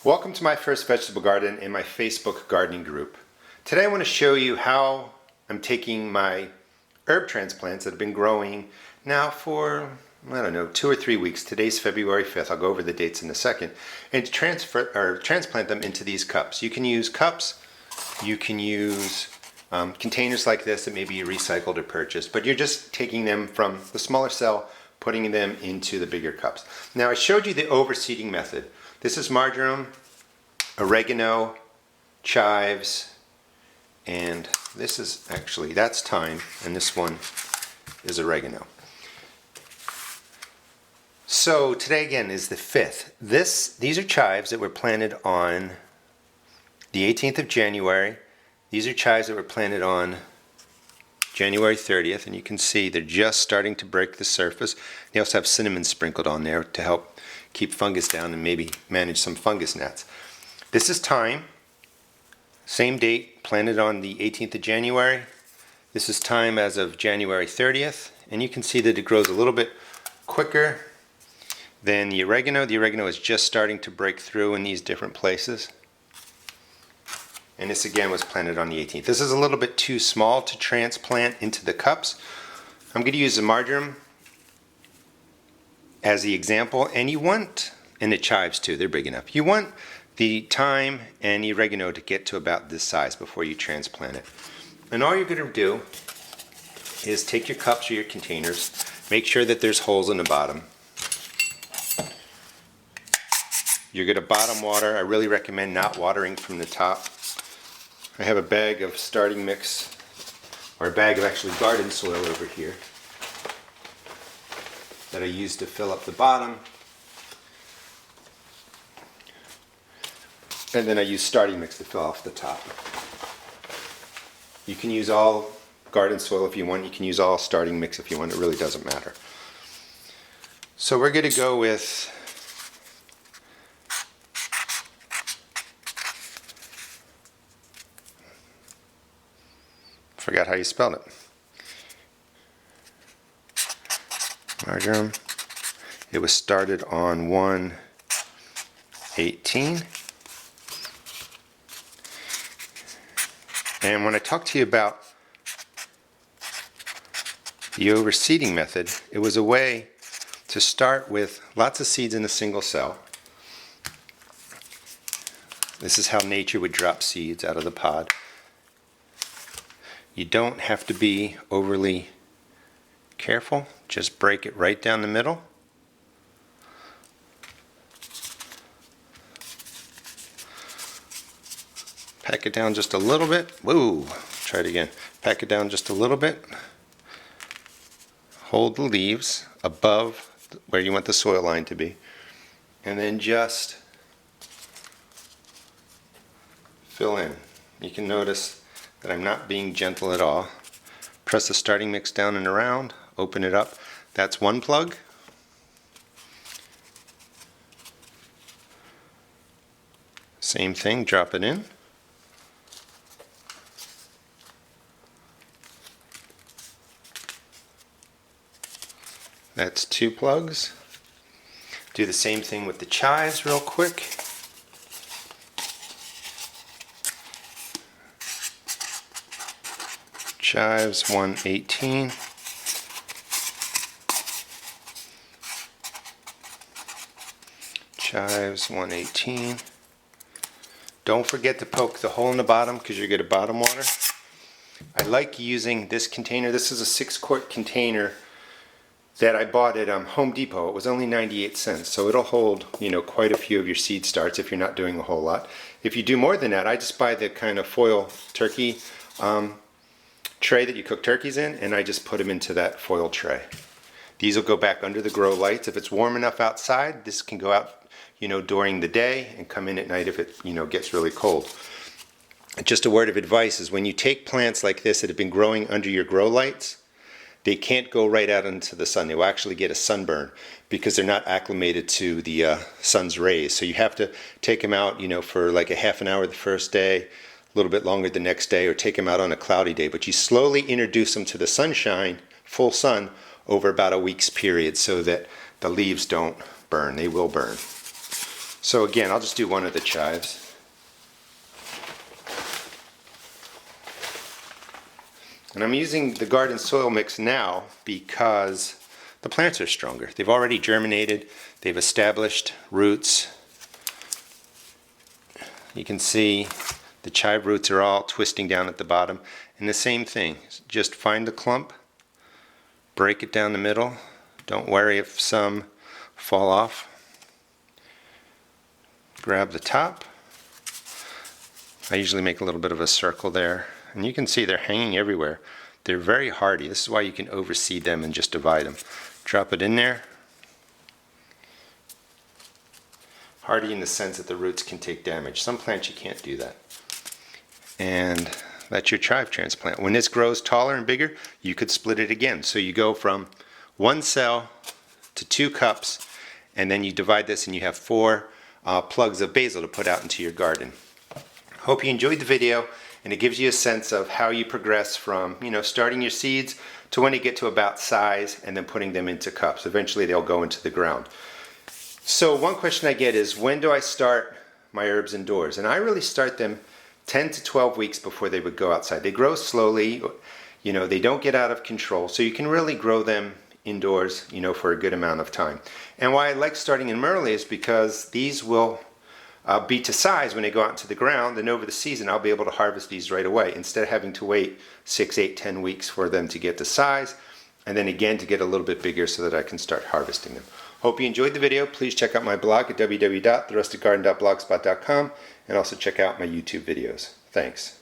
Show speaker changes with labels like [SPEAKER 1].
[SPEAKER 1] Welcome to my first vegetable garden in my Facebook gardening group. Today I want to show you how I'm taking my herb transplants that have been growing now for, I don't know, 2 or 3 weeks. Today's February 5th. I'll go over the dates in a second. And to transplant them into these cups. You can use cups, you can use containers like this that maybe you recycled or purchased, but you're just taking them from the smaller cell, putting them into the bigger cups. Now I showed you the overseeding method. This is marjoram, oregano, chives, and this is actually, that's thyme, and this one is oregano. So today again is the 5th. These are chives that were planted on the 18th of January. These are chives that were planted on January 30th, and you can see they're just starting to break the surface. They also have cinnamon sprinkled on there to help keep fungus down and maybe manage some fungus gnats. This is thyme, same date, planted on the 18th of January. This is thyme as of January 30th, and you can see that it grows a little bit quicker than the oregano. The oregano is just starting to break through in these different places. And this again was planted on the 18th. This is a little bit too small to transplant into the cups. I'm going to use the marjoram as the example, and you want, and the chives too, they're big enough. You want the thyme and the oregano to get to about this size before you transplant it. And all you're going to do is take your cups or your containers, make sure that there's holes in the bottom. You're going to bottom water. I really recommend not watering from the top. I have a bag of starting mix, or a bag of actually garden soil over here that I use to fill up the bottom. And then I use starting mix to fill off the top. You can use all garden soil if you want. You can use all starting mix if you want. It really doesn't matter. So we're going to go with forgot how you spelled it. Marjoram. It was started on 1/18. And when I talked to you about the overseeding method, it was a way to start with lots of seeds in a single cell. This is how nature would drop seeds out of the pod. You don't have to be overly careful, just break it right down the middle. Pack it down just a little bit. Whoa, try it again. Pack it down just a little bit. Hold the leaves above where you want the soil line to be. And then just fill in. You can notice that I'm not being gentle at all. Press the starting mix down and around, open it up. That's one plug. Same thing, drop it in. That's 2 plugs. Do the same thing with the chives real quick. Chives 1/18. Chives 1/18. Don't forget to poke the hole in the bottom because you're going to bottom water. I like using this container. This is a 6-quart container that I bought at Home Depot. It was only 98 cents, so it'll hold, you know, quite a few of your seed starts if you're not doing a whole lot. If you do more than that, I just buy the kind of foil turkey tray that you cook turkeys in, and I just put them into that foil tray. These will go back under the grow lights. If it's warm enough outside, this can go out, you know, during the day and come in at night if it, you know, gets really cold. Just a word of advice is when you take plants like this that have been growing under your grow lights, they can't go right out into the sun. They will actually get a sunburn because they're not acclimated to the sun's rays. So you have to take them out, you know, for like a half an hour the first day, a little bit longer the next day, or take them out on a cloudy day. But you slowly introduce them to the sunshine, full sun, over about a week's period so that the leaves don't burn. They will burn. So again, I'll just do one of the chives. And I'm using the garden soil mix now because the plants are stronger. They've already germinated, they've established roots. You can see the chive roots are all twisting down at the bottom. And the same thing, just find the clump, break it down the middle. Don't worry if some fall off. Grab the top. I usually make a little bit of a circle there. And you can see they're hanging everywhere. They're very hardy. This is why you can overseed them and just divide them. Drop it in there. Hardy in the sense that the roots can take damage. Some plants you can't do that. And that's your chive transplant. When this grows taller and bigger, you could split it again. So you go from 1 cell to 2 cups, and then you divide this and you have 4 plugs of basil to put out into your garden. Hope you enjoyed the video, and it gives you a sense of how you progress from, starting your seeds to when you get to about size and then putting them into cups. Eventually they'll go into the ground. So one question I get is, when do I start my herbs indoors? And I really start them 10 to 12 weeks before they would go outside. They grow slowly, they don't get out of control, so you can really grow them indoors, for a good amount of time. And why I like starting them early is because these will be to size when they go out into the ground, and over the season I'll be able to harvest these right away instead of having to wait 6, 8, 10 weeks for them to get to size, and then again to get a little bit bigger so that I can start harvesting them. Hope you enjoyed the video. Please check out my blog at www.therustedgarden.blogspot.com and also check out my YouTube videos. Thanks.